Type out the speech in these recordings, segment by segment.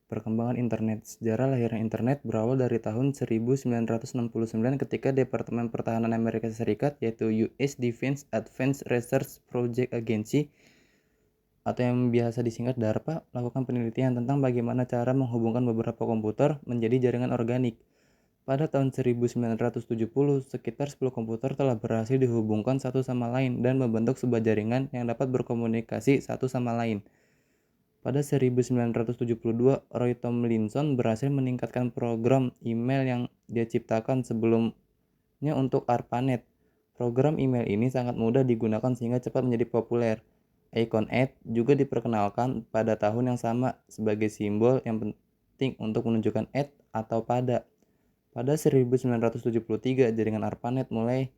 Perkembangan internet. Sejarah lahirnya internet berawal dari tahun 1969 ketika Departemen Pertahanan Amerika Serikat yaitu US Defense Advanced Research Project Agency atau yang biasa disingkat DARPA melakukan penelitian tentang bagaimana cara menghubungkan beberapa komputer menjadi jaringan organik. Pada tahun 1970, sekitar 10 komputer telah berhasil dihubungkan satu sama lain dan membentuk sebuah jaringan yang dapat berkomunikasi satu sama lain. Pada 1972, Roy Tomlinson berhasil meningkatkan program email yang dia ciptakan sebelumnya untuk ARPANET. Program email ini sangat mudah digunakan sehingga cepat menjadi populer. Icon @ juga diperkenalkan pada tahun yang sama sebagai simbol yang penting untuk menunjukkan atau pada. Pada 1973, jaringan ARPANET mulai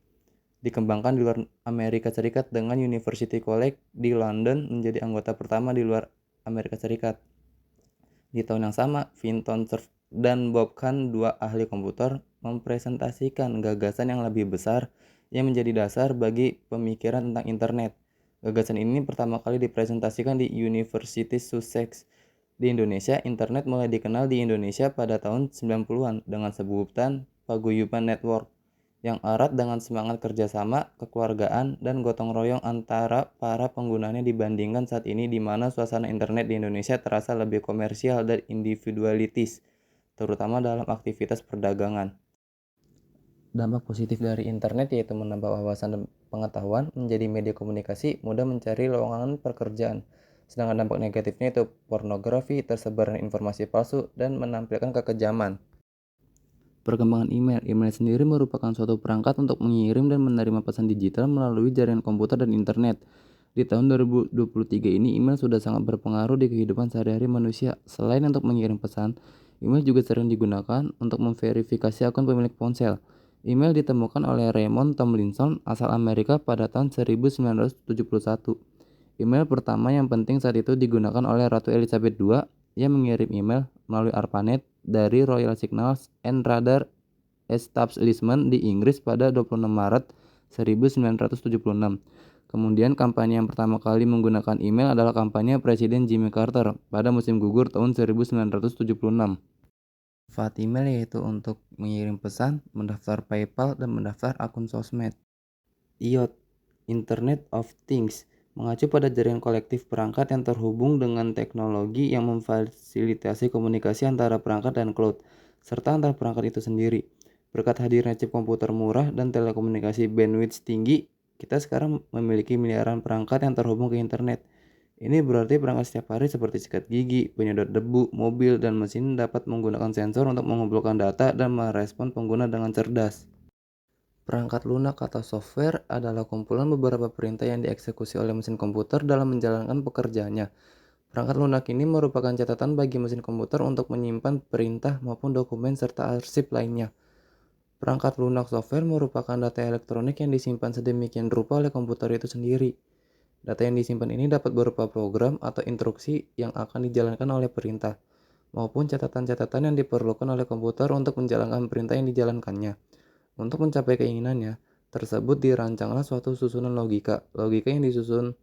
dikembangkan di luar Amerika Serikat dengan University College di London menjadi anggota pertama di luar Amerika Serikat. Di tahun yang sama, Vinton Cerf dan Bob Kahn, dua ahli komputer, mempresentasikan gagasan yang lebih besar yang menjadi dasar bagi pemikiran tentang internet. Gagasan ini pertama kali dipresentasikan di University Sussex. Di Indonesia, internet mulai dikenal di Indonesia pada tahun 90-an dengan sebutan Paguyuban Network yang erat dengan semangat kerjasama, kekeluargaan, dan gotong royong antara para penggunanya dibandingkan saat ini di mana suasana internet di Indonesia terasa lebih komersial dan individualitis, terutama dalam aktivitas perdagangan. Dampak positif dari internet yaitu menambah wawasan dan pengetahuan, menjadi media komunikasi, mudah mencari lowongan pekerjaan. Sedangkan dampak negatifnya itu pornografi, tersebaran informasi palsu, dan menampilkan kekejaman. Perkembangan email. Email sendiri merupakan suatu perangkat untuk mengirim dan menerima pesan digital melalui jaringan komputer dan internet. Di tahun 2023 ini, email sudah sangat berpengaruh di kehidupan sehari-hari manusia. Selain untuk mengirim pesan, email juga sering digunakan untuk memverifikasi akun pemilik ponsel. Email ditemukan oleh Raymond Tomlinson asal Amerika pada tahun 1971. Email pertama yang penting saat itu digunakan oleh Ratu Elizabeth II yang mengirim email melalui ARPANET dari Royal Signals and Radar Establishment di Inggris pada 26 Maret 1976. Kemudian kampanye yang pertama kali menggunakan email adalah kampanye Presiden Jimmy Carter pada musim gugur tahun 1976. Manfaat email yaitu untuk mengirim pesan, mendaftar PayPal, dan mendaftar akun sosmed. IoT, Internet of Things, mengacu pada jaringan kolektif perangkat yang terhubung dengan teknologi yang memfasilitasi komunikasi antara perangkat dan cloud, serta antar perangkat itu sendiri. Berkat hadirnya chip komputer murah dan telekomunikasi bandwidth tinggi, kita sekarang memiliki miliaran perangkat yang terhubung ke internet. Ini berarti perangkat setiap hari seperti sikat gigi, penyedot debu, mobil, dan mesin dapat menggunakan sensor untuk mengumpulkan data dan merespon pengguna dengan cerdas. Perangkat lunak atau software adalah kumpulan beberapa perintah yang dieksekusi oleh mesin komputer dalam menjalankan pekerjaannya. Perangkat lunak ini merupakan catatan bagi mesin komputer untuk menyimpan perintah maupun dokumen serta arsip lainnya. Perangkat lunak software merupakan data elektronik yang disimpan sedemikian rupa oleh komputer itu sendiri. Data yang disimpan ini dapat berupa program atau instruksi yang akan dijalankan oleh perintah, maupun catatan-catatan yang diperlukan oleh komputer untuk menjalankan perintah yang dijalankannya. Untuk mencapai keinginannya, tersebut dirancanglah suatu susunan logika. Logika yang disusun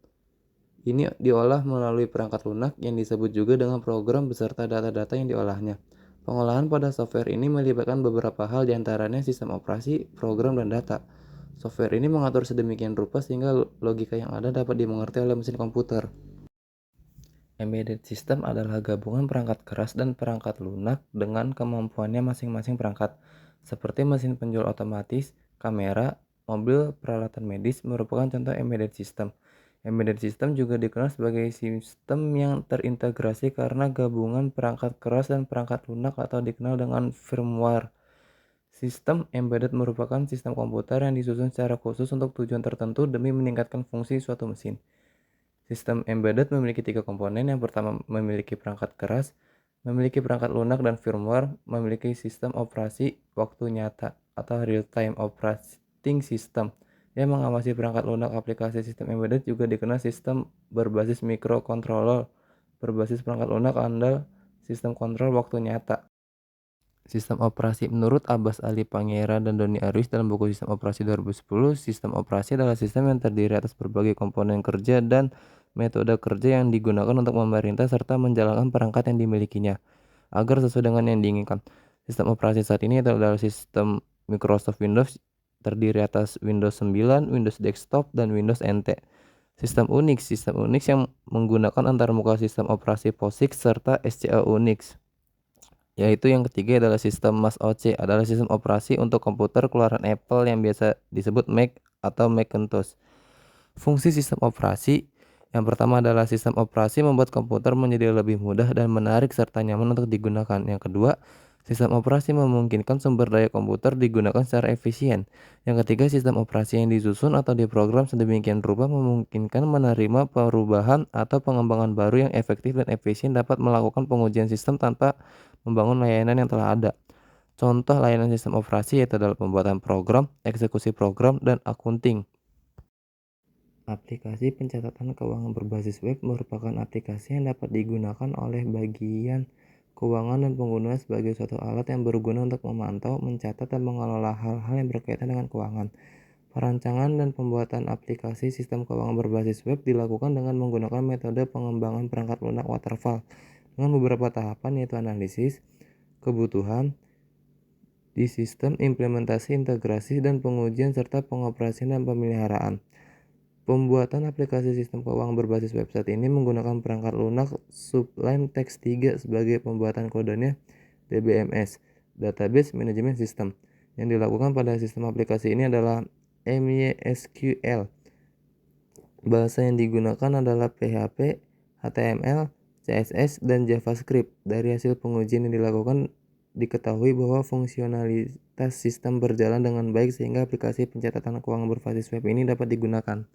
ini diolah melalui perangkat lunak yang disebut juga dengan program beserta data-data yang diolahnya. Pengolahan pada software ini melibatkan beberapa hal diantaranya sistem operasi, program, dan data. Software ini mengatur sedemikian rupa sehingga logika yang ada dapat dimengerti oleh mesin komputer. Embedded system adalah gabungan perangkat keras dan perangkat lunak dengan kemampuannya masing-masing perangkat, seperti mesin penjual otomatis, kamera, mobil, peralatan medis merupakan contoh embedded system. Embedded system juga dikenal sebagai sistem yang terintegrasi karena gabungan perangkat keras dan perangkat lunak atau dikenal dengan firmware. Sistem embedded merupakan sistem komputer yang disusun secara khusus untuk tujuan tertentu demi meningkatkan fungsi suatu mesin. Sistem embedded memiliki tiga komponen. Yang pertama memiliki perangkat keras, memiliki perangkat lunak, dan firmware memiliki sistem operasi waktu nyata atau real-time operating system yang mengawasi perangkat lunak. Aplikasi sistem embedded juga dikenal sistem berbasis microcontroller berbasis perangkat lunak andal sistem kontrol waktu nyata. Sistem operasi. Menurut Abbas Ali Pangeran dan Doni Arwis dalam buku Sistem Operasi 2010, sistem operasi adalah sistem yang terdiri atas berbagai komponen kerja dan metode kerja yang digunakan untuk memerintah serta menjalankan perangkat yang dimilikinya. agar sesuai dengan yang diinginkan. Sistem operasi saat ini adalah sistem Microsoft Windows, terdiri atas Windows 9, Windows Desktop, dan Windows NT. Sistem Unix yang menggunakan antarmuka sistem operasi POSIX serta SCA Unix. Yaitu yang ketiga adalah sistem MAS-OC, adalah sistem operasi untuk komputer keluaran Apple yang biasa disebut Mac atau Macintosh. Fungsi sistem operasi yang pertama adalah sistem operasi membuat komputer menjadi lebih mudah dan menarik serta nyaman untuk digunakan. Yang kedua, sistem operasi memungkinkan sumber daya komputer digunakan secara efisien. Yang ketiga, sistem operasi yang disusun atau diprogram sedemikian rupa memungkinkan menerima perubahan atau pengembangan baru yang efektif dan efisien, dapat melakukan pengujian sistem tanpa membangun layanan yang telah ada. Contoh layanan sistem operasi yaitu adalah pembuatan program, eksekusi program, dan akunting. Aplikasi pencatatan keuangan berbasis web merupakan aplikasi yang dapat digunakan oleh bagian keuangan dan pengguna sebagai suatu alat yang berguna untuk memantau, mencatat, dan mengelola hal-hal yang berkaitan dengan keuangan. Perancangan dan pembuatan aplikasi sistem keuangan berbasis web dilakukan dengan menggunakan metode pengembangan perangkat lunak waterfall dengan beberapa tahapan, yaitu analisis kebutuhan di sistem, implementasi, integrasi, dan pengujian, serta pengoperasian dan pemeliharaan. Pembuatan aplikasi sistem keuangan berbasis web saat ini menggunakan perangkat lunak Sublime Text 3 sebagai pembuatan kodenya DBMS, Database Management System. Yang dilakukan pada sistem aplikasi ini adalah MySQL. Bahasa yang digunakan adalah PHP, HTML, CSS, dan JavaScript. Dari hasil pengujian yang dilakukan, diketahui bahwa fungsionalitas sistem berjalan dengan baik sehingga aplikasi pencatatan keuangan berbasis web ini dapat digunakan.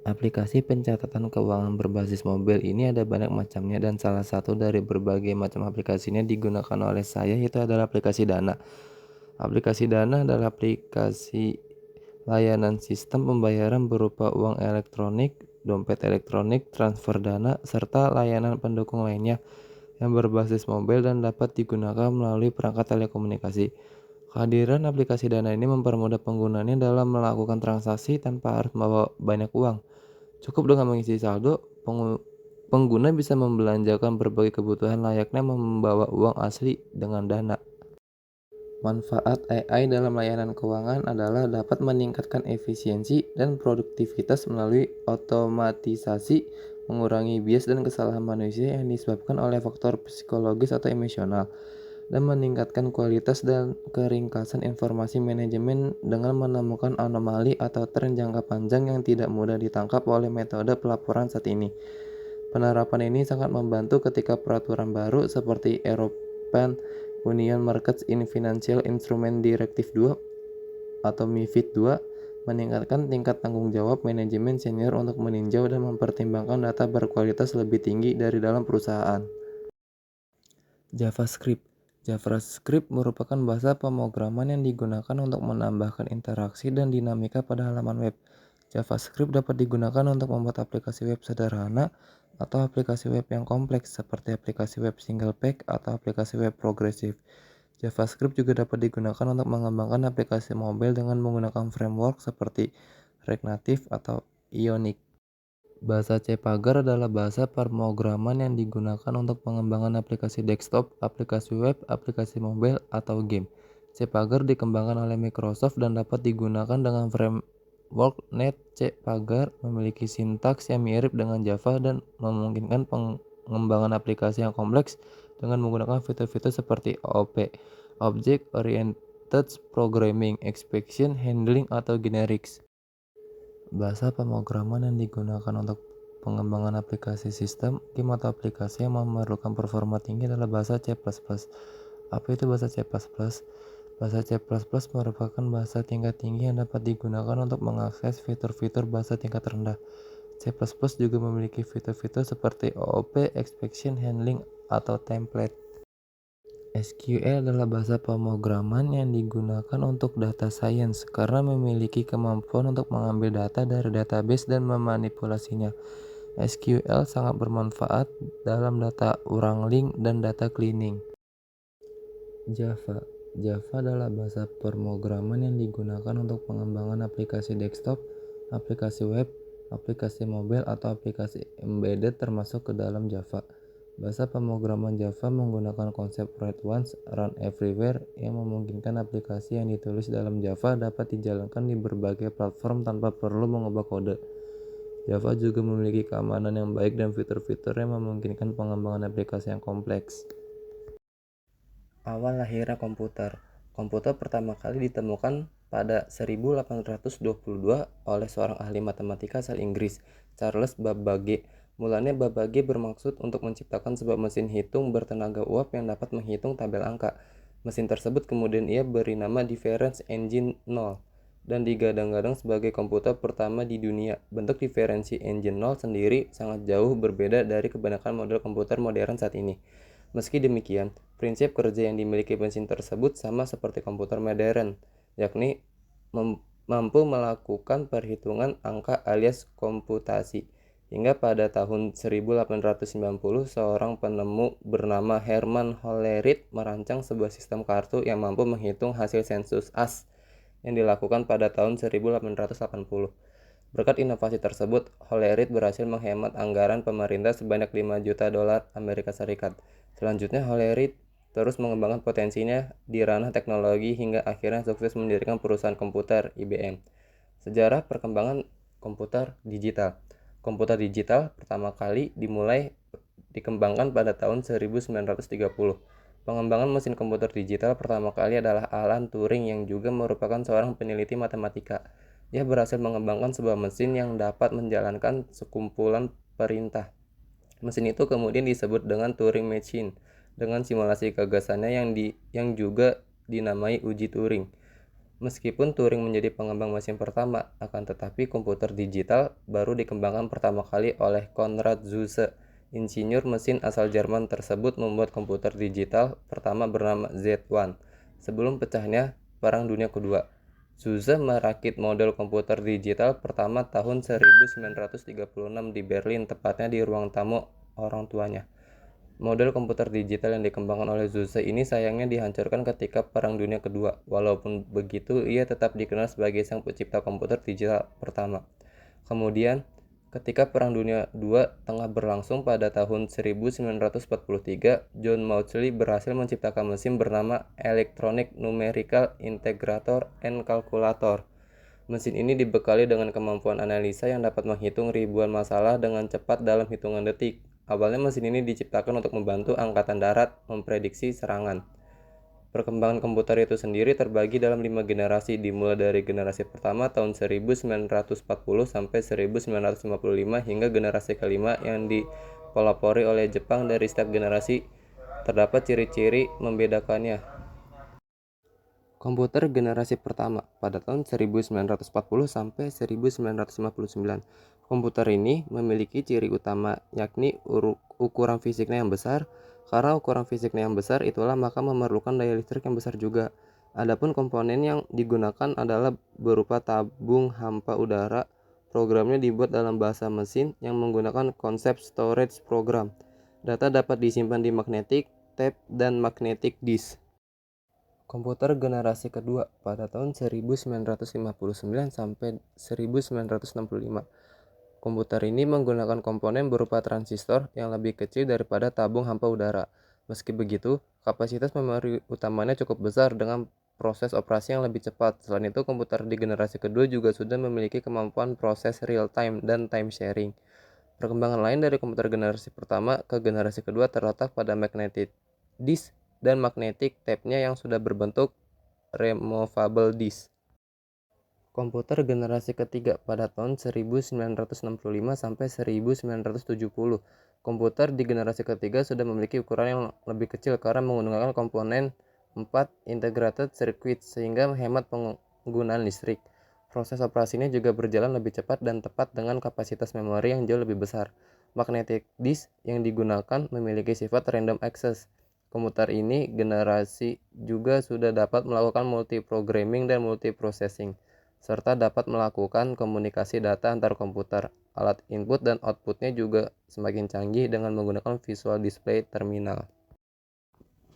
Aplikasi pencatatan keuangan berbasis mobil ini ada banyak macamnya, dan salah satu dari berbagai macam aplikasinya digunakan oleh saya yaitu adalah aplikasi Dana. Aplikasi Dana adalah aplikasi layanan sistem pembayaran berupa uang elektronik, dompet elektronik, transfer dana, serta layanan pendukung lainnya yang berbasis mobil dan dapat digunakan melalui perangkat telekomunikasi. Kehadiran aplikasi Dana ini mempermudah penggunanya dalam melakukan transaksi tanpa harus membawa banyak uang. Cukup dengan mengisi saldo, pengguna bisa membelanjakan berbagai kebutuhan layaknya membawa uang asli dengan Dana. Manfaat AI dalam layanan keuangan adalah dapat meningkatkan efisiensi dan produktivitas melalui otomatisasi, mengurangi bias dan kesalahan manusia yang disebabkan oleh faktor psikologis atau emosional, dan meningkatkan kualitas dan keringkasan informasi manajemen dengan menemukan anomali atau tren jangka panjang yang tidak mudah ditangkap oleh metode pelaporan saat ini. Penerapan ini sangat membantu ketika peraturan baru seperti European Union Markets in Financial Instrument Directive 2 atau MiFID II meningkatkan tingkat tanggung jawab manajemen senior untuk meninjau dan mempertimbangkan data berkualitas lebih tinggi dari dalam perusahaan. JavaScript merupakan bahasa pemrograman yang digunakan untuk menambahkan interaksi dan dinamika pada halaman web. JavaScript dapat digunakan untuk membuat aplikasi web sederhana atau aplikasi web yang kompleks seperti aplikasi web single page atau aplikasi web progresif. JavaScript juga dapat digunakan untuk mengembangkan aplikasi mobile dengan menggunakan framework seperti React Native atau Ionic. Bahasa Cpagar adalah bahasa pemrograman yang digunakan untuk pengembangan aplikasi desktop, aplikasi web, aplikasi mobile, atau game. Cpagar dikembangkan oleh Microsoft dan dapat digunakan dengan framework .NET. Cpagar memiliki sintaks yang mirip dengan Java dan memungkinkan pengembangan aplikasi yang kompleks dengan menggunakan fitur-fitur seperti OOP, Object Oriented Programming, Exception Handling, atau Generics. Bahasa pemrograman yang digunakan untuk pengembangan aplikasi sistem, game, atau aplikasi yang memerlukan performa tinggi adalah bahasa C++. Apa itu bahasa C++? Bahasa C++ merupakan bahasa tingkat tinggi yang dapat digunakan untuk mengakses fitur-fitur bahasa tingkat rendah. C++ juga memiliki fitur-fitur seperti OOP, Exception Handling, atau template. SQL adalah bahasa pemrograman yang digunakan untuk data science karena memiliki kemampuan untuk mengambil data dari database dan memanipulasinya. SQL sangat bermanfaat dalam data ulang-link dan data cleaning. Java adalah bahasa pemrograman yang digunakan untuk pengembangan aplikasi desktop, aplikasi web, aplikasi mobile, atau aplikasi embedded termasuk ke dalam Java. Bahasa pemrograman Java menggunakan konsep write once, run everywhere yang memungkinkan aplikasi yang ditulis dalam Java dapat dijalankan di berbagai platform tanpa perlu mengubah kode. Java juga memiliki keamanan yang baik dan fitur-fitur yang memungkinkan pengembangan aplikasi yang kompleks. Awal lahirnya komputer. Komputer pertama kali ditemukan pada 1822 oleh seorang ahli matematika asal Inggris, Charles Babbage. Mulanya Babbage bermaksud untuk menciptakan sebuah mesin hitung bertenaga uap yang dapat menghitung tabel angka. Mesin tersebut kemudian ia beri nama Difference Engine 0 dan digadang-gadang sebagai komputer pertama di dunia. Bentuk Difference Engine 0 sendiri sangat jauh berbeda dari kebanyakan model komputer modern saat ini. Meski demikian, prinsip kerja yang dimiliki mesin tersebut sama seperti komputer modern, yakni mampu melakukan perhitungan angka alias komputasi. Hingga pada tahun 1890, seorang penemu bernama Hermann Hollerith merancang sebuah sistem kartu yang mampu menghitung hasil sensus as yang dilakukan pada tahun 1880. Berkat inovasi tersebut, Hollerith berhasil menghemat anggaran pemerintah sebanyak 5 juta dolar Amerika Serikat. Selanjutnya, Hollerith terus mengembangkan potensinya di ranah teknologi hingga akhirnya sukses mendirikan perusahaan komputer IBM. Sejarah perkembangan komputer digital. Komputer digital pertama kali dikembangkan pada tahun 1930. Pengembangan mesin komputer digital pertama kali adalah Alan Turing yang juga merupakan seorang peneliti matematika. Dia berhasil mengembangkan sebuah mesin yang dapat menjalankan sekumpulan perintah. Mesin itu kemudian disebut dengan Turing Machine dengan simulasi gagasannya yang juga dinamai uji Turing. Meskipun Turing menjadi pengembang mesin pertama, akan tetapi komputer digital baru dikembangkan pertama kali oleh Konrad Zuse. Insinyur mesin asal Jerman tersebut membuat komputer digital pertama bernama Z1 sebelum pecahnya Perang Dunia Kedua. Zuse merakit model komputer digital pertama tahun 1936 di Berlin, tepatnya di ruang tamu orang tuanya. Model komputer digital yang dikembangkan oleh Zuse ini sayangnya dihancurkan ketika Perang Dunia Kedua. Walaupun begitu, ia tetap dikenal sebagai sang pencipta komputer digital pertama. Kemudian, ketika Perang Dunia II tengah berlangsung pada tahun 1943, John Mauchly berhasil menciptakan mesin bernama Electronic Numerical Integrator and Calculator. Mesin ini dibekali dengan kemampuan analisa yang dapat menghitung ribuan masalah dengan cepat dalam hitungan detik. Awalnya mesin ini diciptakan untuk membantu Angkatan Darat memprediksi serangan. Perkembangan komputer itu sendiri terbagi dalam 5 generasi, dimulai dari generasi pertama tahun 1940 sampai 1955 hingga generasi kelima yang dipelopori oleh Jepang. Dari setiap generasi terdapat ciri-ciri membedakannya. Komputer generasi pertama pada tahun 1940 sampai 1959. Komputer ini memiliki ciri utama yakni ukuran fisiknya yang besar. Karena ukuran fisiknya yang besar itulah maka memerlukan daya listrik yang besar juga. Adapun komponen yang digunakan adalah berupa tabung hampa udara. Programnya dibuat dalam bahasa mesin yang menggunakan konsep storage program. Data dapat disimpan di magnetic tape dan magnetic disk. Komputer generasi kedua pada tahun 1959 sampai 1965. Komputer ini menggunakan komponen berupa transistor yang lebih kecil daripada tabung hampa udara. Meski begitu, kapasitas memori utamanya cukup besar dengan proses operasi yang lebih cepat. Selain itu, komputer di generasi kedua juga sudah memiliki kemampuan proses real time dan time sharing. Perkembangan lain dari komputer generasi pertama ke generasi kedua terletak pada magnetic disk dan magnetic tape-nya yang sudah berbentuk removable disk. Komputer generasi ketiga pada tahun 1965 sampai 1970. Komputer di generasi ketiga sudah memiliki ukuran yang lebih kecil karena menggunakan komponen 4 integrated circuit sehingga menghemat penggunaan listrik. Proses operasinya juga berjalan lebih cepat dan tepat dengan kapasitas memori yang jauh lebih besar. Magnetic disk yang digunakan memiliki sifat random access. Komputer ini generasi juga sudah dapat melakukan multiprogramming dan multiprocessing, serta dapat melakukan komunikasi data antar komputer. Alat input dan outputnya juga semakin canggih dengan menggunakan visual display terminal.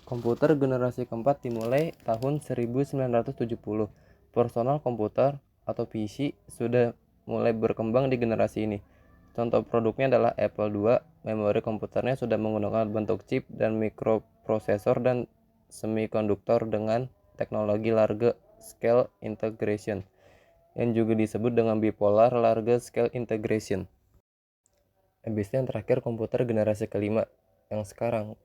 Komputer generasi keempat dimulai tahun 1970. Personal komputer atau PC sudah mulai berkembang di generasi ini. Contoh produknya adalah Apple II. Memori komputernya sudah menggunakan bentuk chip dan mikroprosesor dan semikonduktor dengan teknologi large scale integration, yang juga disebut dengan bipolar large scale integration. Habis itu yang terakhir, komputer generasi kelima yang sekarang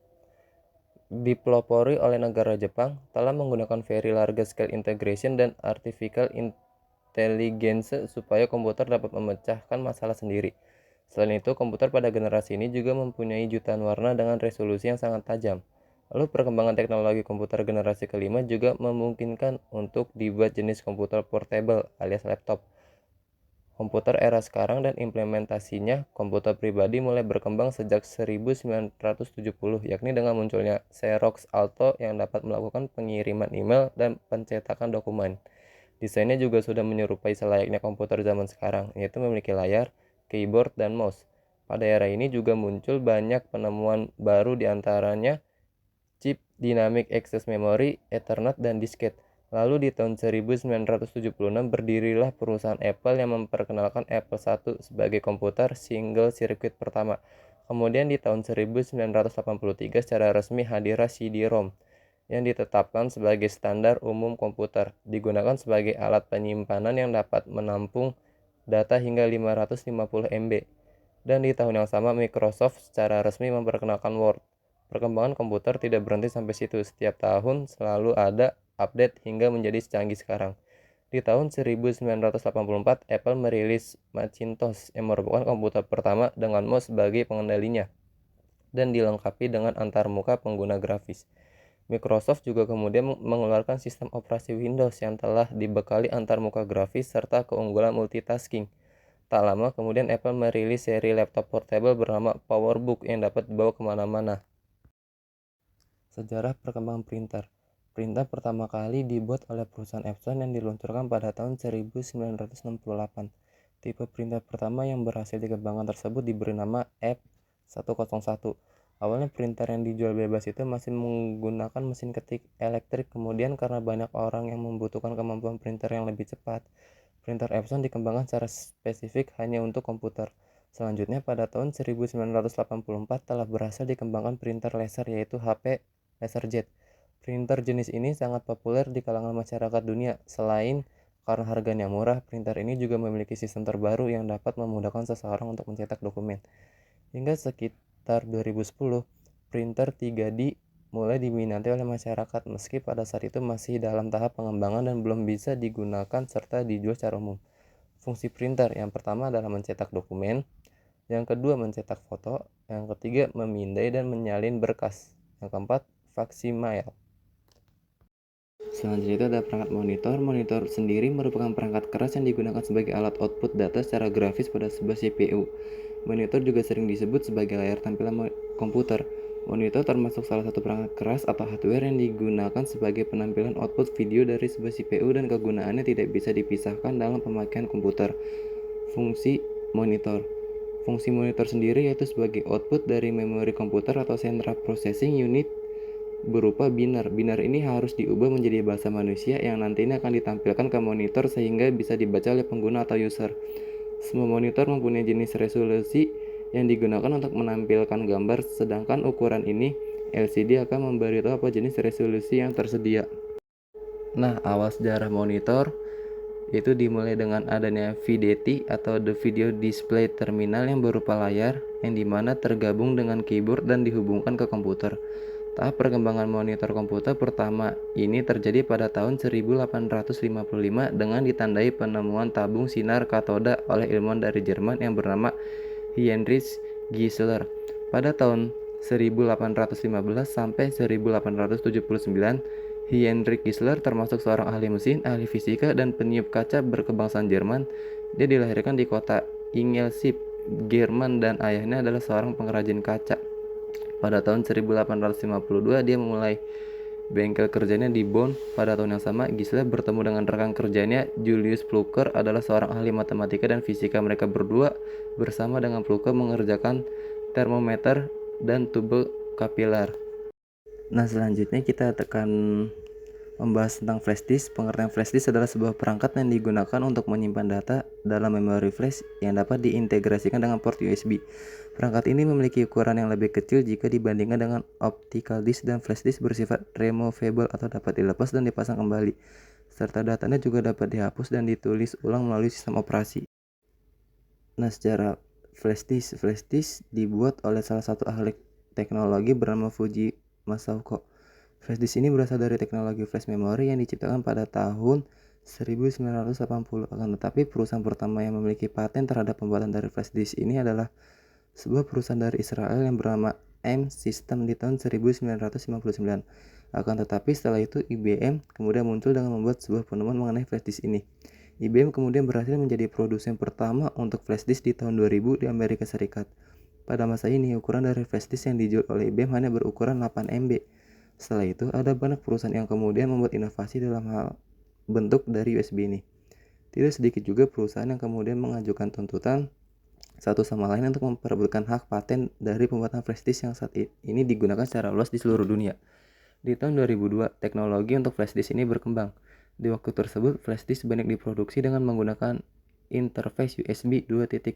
dipelopori oleh negara Jepang telah menggunakan very large scale integration dan artificial intelligence supaya komputer dapat memecahkan masalah sendiri. Selain itu, komputer pada generasi ini juga mempunyai jutaan warna dengan resolusi yang sangat tajam. Lalu perkembangan teknologi komputer generasi kelima juga memungkinkan untuk dibuat jenis komputer portable alias laptop. Komputer era sekarang dan implementasinya komputer pribadi mulai berkembang sejak 1970, yakni dengan munculnya Xerox Alto yang dapat melakukan pengiriman email dan pencetakan dokumen. Desainnya juga sudah menyerupai selayaknya komputer zaman sekarang, yaitu memiliki layar, keyboard, dan mouse. Pada era ini juga muncul banyak penemuan baru, diantaranya chip Dynamic Access Memory, Ethernet, dan disket. Lalu di tahun 1976 berdirilah perusahaan Apple yang memperkenalkan Apple I sebagai komputer single circuit pertama. Kemudian di tahun 1983 secara resmi hadirlah CD-ROM yang ditetapkan sebagai standar umum komputer, digunakan sebagai alat penyimpanan yang dapat menampung data hingga 550 MB. Dan di tahun yang sama Microsoft secara resmi memperkenalkan Word. Perkembangan komputer tidak berhenti sampai situ. Setiap tahun selalu ada update hingga menjadi secanggih sekarang. Di tahun 1984, Apple merilis Macintosh yang merupakan komputer pertama dengan mouse sebagai pengendalinya dan dilengkapi dengan antarmuka pengguna grafis. Microsoft juga kemudian mengeluarkan sistem operasi Windows yang telah dibekali antarmuka grafis serta keunggulan multitasking. Tak lama kemudian Apple merilis seri laptop portable bernama PowerBook yang dapat dibawa kemana-mana. Sejarah perkembangan printer. Printer pertama kali dibuat oleh perusahaan Epson yang diluncurkan pada tahun 1968. Tipe printer pertama yang berhasil dikembangkan tersebut diberi nama F101. Awalnya printer yang dijual bebas itu masih menggunakan mesin ketik elektrik, kemudian karena banyak orang yang membutuhkan kemampuan printer yang lebih cepat, printer Epson dikembangkan secara spesifik hanya untuk komputer. Selanjutnya pada tahun 1984 telah berhasil dikembangkan printer laser yaitu HP LaserJet. Printer jenis ini sangat populer di kalangan masyarakat dunia. Selain karena harganya murah, printer ini juga memiliki sistem terbaru yang dapat memudahkan seseorang untuk mencetak dokumen. Hingga sekitar 2010, printer 3D mulai diminati oleh masyarakat meski pada saat itu masih dalam tahap pengembangan dan belum bisa digunakan serta dijual secara umum. Fungsi printer yang pertama adalah mencetak dokumen, yang kedua mencetak foto, yang ketiga memindai dan menyalin berkas, yang keempat faksimile. Selanjutnya itu ada perangkat monitor. Monitor sendiri merupakan perangkat keras yang digunakan sebagai alat output data secara grafis pada sebuah CPU. Monitor juga sering disebut sebagai layar tampilan komputer. Monitor termasuk salah satu perangkat keras atau hardware yang digunakan sebagai penampilan output video dari sebuah CPU dan kegunaannya tidak bisa dipisahkan dalam pemakaian komputer. Fungsi monitor. Fungsi monitor sendiri yaitu sebagai output dari memori komputer atau central processing unit berupa biner. Biner ini harus diubah menjadi bahasa manusia yang nantinya akan ditampilkan ke monitor sehingga bisa dibaca oleh pengguna atau user. Semua monitor mempunyai jenis resolusi yang digunakan untuk menampilkan gambar, sedangkan ukuran ini LCD akan memberitahu apa jenis resolusi yang tersedia. Nah, awal sejarah monitor itu dimulai dengan adanya VDT atau The Video Display Terminal yang berupa layar yang dimana tergabung dengan keyboard dan dihubungkan ke komputer. Tahap perkembangan monitor komputer pertama ini terjadi pada tahun 1855 dengan ditandai penemuan tabung sinar katoda oleh ilmuwan dari Jerman yang bernama Heinrich Geissler. Pada tahun 1815 sampai 1879, Heinrich Geissler termasuk seorang ahli mesin, ahli fisika, dan peniup kaca berkebangsaan Jerman. Dia dilahirkan di kota Ingolstadt, Jerman, dan ayahnya adalah seorang pengrajin kaca. Pada tahun 1852 dia memulai bengkel kerjanya di Bonn. Pada tahun yang sama, Geissler bertemu dengan rekan kerjanya Julius Plucker, adalah seorang ahli matematika dan fisika. Mereka berdua bersama dengan Plucker mengerjakan termometer dan tube kapiler. Nah, selanjutnya kita tekan Membahas tentang flash disk, pengertian flash disk adalah sebuah perangkat yang digunakan untuk menyimpan data dalam memori flash yang dapat diintegrasikan dengan port USB. Perangkat ini memiliki ukuran yang lebih kecil jika dibandingkan dengan optical disk, dan flash disk bersifat removable atau dapat dilepas dan dipasang kembali, serta datanya juga dapat dihapus dan ditulis ulang melalui sistem operasi. Nah, secara flash disk dibuat oleh salah satu ahli teknologi bernama Fuji Masaoka. Flash disk ini berasal dari teknologi flash memory yang diciptakan pada tahun 1980. Akan tetapi perusahaan pertama yang memiliki paten terhadap pembuatan dari flash disk ini adalah sebuah perusahaan dari Israel yang bernama M System di tahun 1959. Akan tetapi setelah itu IBM kemudian muncul dengan membuat sebuah penemuan mengenai flash disk ini. IBM kemudian berhasil menjadi produsen pertama untuk flash disk di tahun 2000 di Amerika Serikat. Pada masa ini, ukuran dari flash disk yang dijual oleh IBM hanya berukuran 8 MB. Setelah itu, ada banyak perusahaan yang kemudian membuat inovasi dalam hal bentuk dari USB ini. Tidak sedikit juga perusahaan yang kemudian mengajukan tuntutan satu sama lain untuk memperebutkan hak paten dari pembuatan flash disk yang saat ini digunakan secara luas di seluruh dunia. Di tahun 2002, teknologi untuk flash disk ini berkembang. Di waktu tersebut, flash disk banyak diproduksi dengan menggunakan interface USB 2.0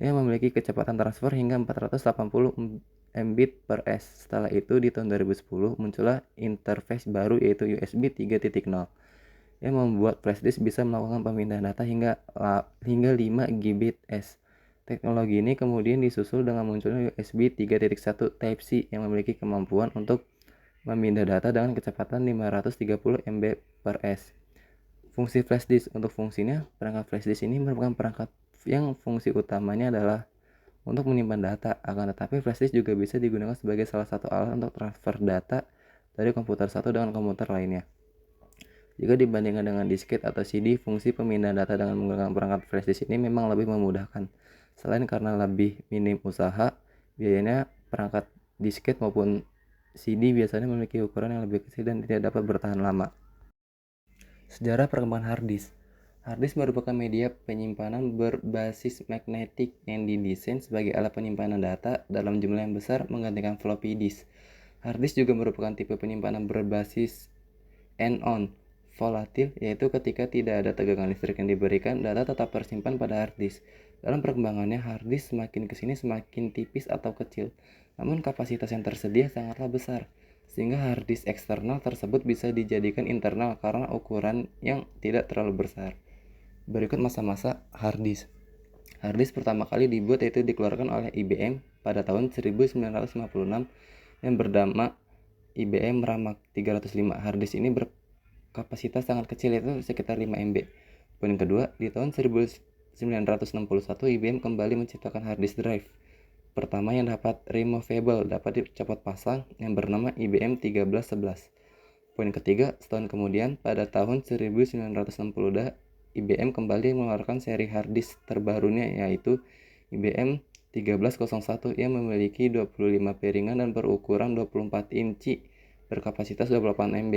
yang memiliki kecepatan transfer hingga 480 Mbit per S. Setelah itu, di tahun 2010, muncullah interface baru yaitu USB 3.0 yang membuat flash disk bisa melakukan pemindahan data hingga 5 Gbps. Teknologi ini kemudian disusul dengan munculnya USB 3.1 Type-C yang memiliki kemampuan untuk memindah data dengan kecepatan 530 MB per S. Fungsi flash disk. Untuk fungsinya, perangkat flash disk ini merupakan perangkat yang fungsi utamanya adalah untuk menyimpan data. Akan tetapi flash disk juga bisa digunakan sebagai salah satu alat untuk transfer data dari komputer satu dengan komputer lainnya. Jika dibandingkan dengan disket atau CD, fungsi pemindahan data dengan menggunakan perangkat flash disk ini memang lebih memudahkan. Selain karena lebih minim usaha, biayanya perangkat disket maupun CD biasanya memiliki ukuran yang lebih kecil dan tidak dapat bertahan lama. Sejarah perkembangan hard disk. Hard disk merupakan media penyimpanan berbasis magnetik yang didesain sebagai alat penyimpanan data dalam jumlah yang besar menggantikan floppy disk. Hard disk juga merupakan tipe penyimpanan berbasis N-on, volatil, yaitu ketika tidak ada tegangan listrik yang diberikan, data tetap tersimpan pada hard disk. Dalam perkembangannya, hard disk semakin kesini semakin tipis atau kecil, namun kapasitas yang tersedia sangatlah besar, sehingga hard disk eksternal tersebut bisa dijadikan internal karena ukuran yang tidak terlalu besar. Berikut masa-masa hard disk. Hard disk pertama kali dibuat yaitu dikeluarkan oleh IBM pada tahun 1956 yang bernama IBM RAM 305. Hard disk ini berkapasitas sangat kecil yaitu sekitar 5 MB. Poin kedua, di tahun 1961 IBM kembali menciptakan hard disk drive pertama yang dapat removable, dapat dicopot pasang, yang bernama IBM 1311. Poin ketiga, setahun kemudian pada tahun 1960 IBM kembali mengeluarkan seri hard disk terbarunya yaitu IBM 1301 yang memiliki 25 piringan dan berukuran 24 inci berkapasitas 28 MB.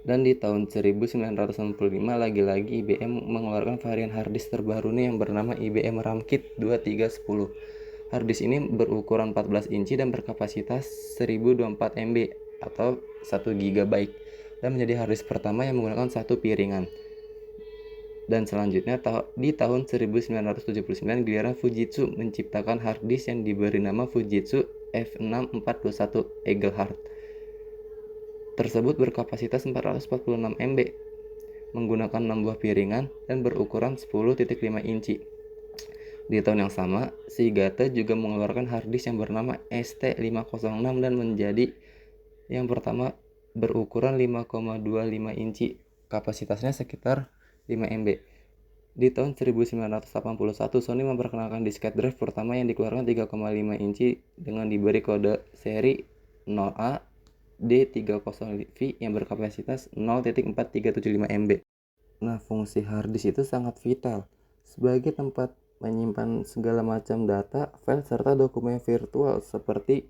Dan di tahun 1965 lagi-lagi IBM mengeluarkan varian hard disk terbarunya yang bernama IBM RAM Kit 2310. Hard disk ini berukuran 14 inci dan berkapasitas 1024 MB atau 1 GB dan menjadi hard disk pertama yang menggunakan satu piringan. Dan selanjutnya di tahun 1979 giliran Fujitsu menciptakan hard disk yang diberi nama Fujitsu F6421 Eaglehart. Tersebut berkapasitas 446 MB, menggunakan 6 buah piringan dan berukuran 10.5 inci. Di tahun yang sama, Seagate juga mengeluarkan hard disk yang bernama ST506 dan menjadi yang pertama berukuran 5,25 inci, kapasitasnya sekitar 5 MB. Di tahun 1981, Sony memperkenalkan disket drive pertama yang dikeluarkan 3,5 inci dengan diberi kode seri 0A D30V yang berkapasitas 0.4375 MB. Nah, fungsi hard disk itu sangat vital sebagai tempat menyimpan segala macam data, file, serta dokumen virtual seperti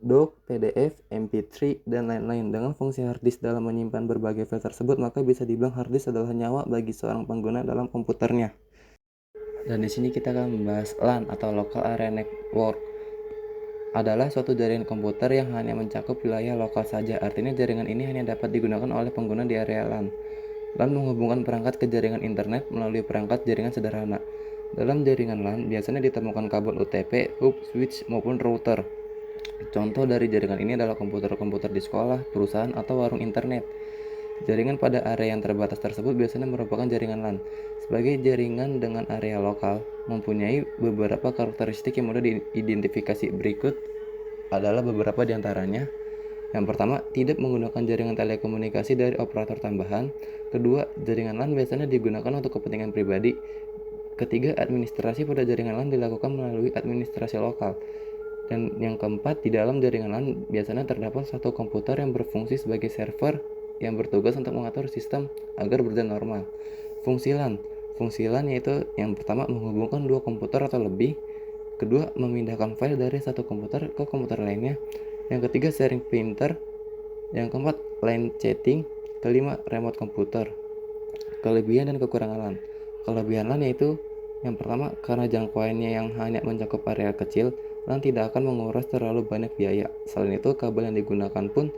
doc, PDF, MP3, dan lain-lain. Dengan fungsi hard disk dalam menyimpan berbagai file tersebut, maka bisa dibilang hard disk adalah nyawa bagi seorang pengguna dalam komputernya. Dan di sini kita akan membahas LAN atau Local Area Network adalah suatu jaringan komputer yang hanya mencakup wilayah lokal saja. Artinya jaringan ini hanya dapat digunakan oleh pengguna di area LAN. LAN menghubungkan perangkat ke jaringan internet melalui perangkat jaringan sederhana. Dalam jaringan LAN biasanya ditemukan kabel UTP, hub, switch, maupun router. Contoh dari jaringan ini adalah komputer-komputer di sekolah, perusahaan, atau warung internet. Jaringan pada area yang terbatas tersebut biasanya merupakan jaringan LAN. Sebagai jaringan dengan area lokal, mempunyai beberapa karakteristik yang mudah diidentifikasi. Berikut adalah beberapa di antaranya. Yang pertama, tidak menggunakan jaringan telekomunikasi dari operator tambahan. Kedua, jaringan LAN biasanya digunakan untuk kepentingan pribadi. Ketiga, administrasi pada jaringan LAN dilakukan melalui administrasi lokal. Dan yang keempat, di dalam jaringan LAN biasanya terdapat satu komputer yang berfungsi sebagai server yang bertugas untuk mengatur sistem agar berjalan normal. Fungsi LAN. Fungsi LAN yaitu yang pertama menghubungkan dua komputer atau lebih. Kedua, memindahkan file dari satu komputer ke komputer lainnya. Yang ketiga, sharing printer. Yang keempat, line chatting. Kelima, remote komputer. Kelebihan dan kekurangan LAN. Kelebihan LAN yaitu yang pertama, karena jangkauannya yang hanya mencakup area kecil, LAN tidak akan menguras terlalu banyak biaya. Selain itu, kabel yang digunakan pun